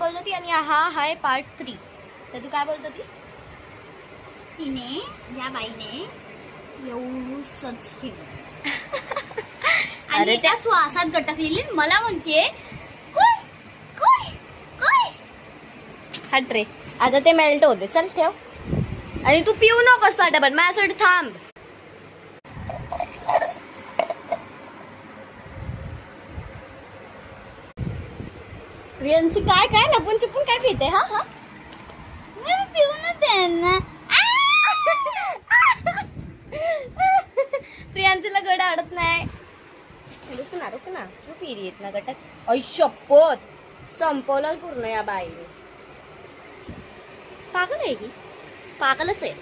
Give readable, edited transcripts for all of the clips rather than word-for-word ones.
बोलत होती आणि हा आहे पार्ट 3. तर तू काय बोलत होती? तिने या बाईने एवढंच ठेवलं आणि त्या श्वासात गटकलेली मला म्हणते कोय कोय कोय. हट रे, आता ते मेल्ट होते. चल ठेव. आणि तू पिऊ नकोस पटापट, माझ्यासाठी थांब. रियांची काय काय लपून चिपून काय पिते? हा हा पिऊ ना त्यांना. प्रियांशीला गड अडत नाही. रुक ना तू पिरी येत ना गटक. ऐ शपथ, संपवलं पूर्ण या बाईने. पागल आहे की? पागलच आहे.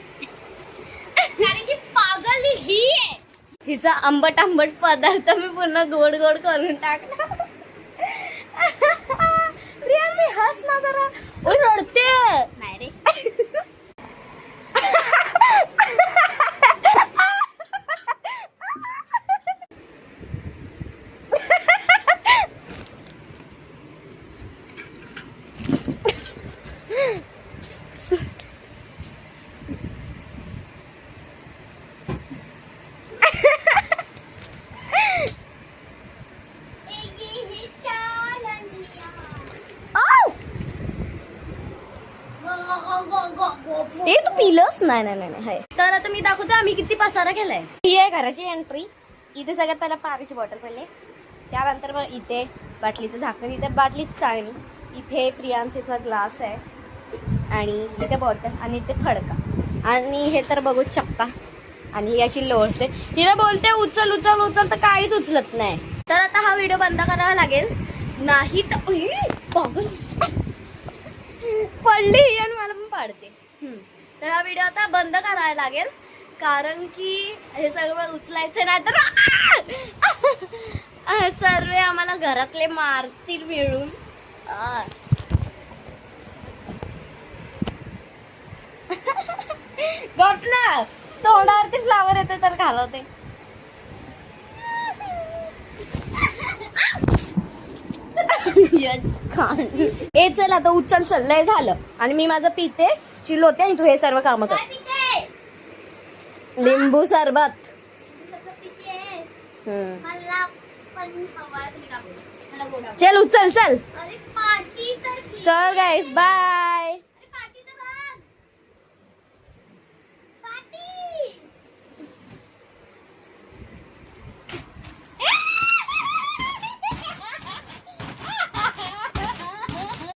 कारण की पागल ही आहे. हिचा आंबट पदार्थ मी पूर्ण गोड करून टाकला. प्रियांशी हस ना जरा. ओय रडते. नाही रे. ए तू पिलंस? नाही हाय. तर आता मी दाखवते आम्ही किती पसारा केलाय. ही आहे घराची एंट्री. इथे सगळ्यात पहिला पाण्याची बॉटल पडले, त्यानंतर मग इथे बाटलीचं झाकण, इथे बाटलीची चाळणी, इथे प्रियांशीचा ग्लास आहे, आणि इथे बॉटल, आणि इथे फडका, आणि हे तर बघू चक्का, आणि ही अशी लोळते. तिला बोलते उचल तर काहीच उचलत नाही. तर आता हा व्हिडिओ बंद करावा लागेल, नाही तर पागल पडली आणि मला पण पाडते. तर हा व्हिडिओ आता बंद करायला लागेल, कारण की हे सगळं उचलायचं नाही तर सर्व आम्हाला घरातले मारतील मिळून. गप ना, तोंडावरती फ्लावर येते तर घालवते. ए चल आता उचल, लय झालं. आणि मी माझं पिते, चिल्लोते, आणि तू हे सर्व काम कर. लिंबू सरबत. चल उचल चल. चल गाईस, बाय.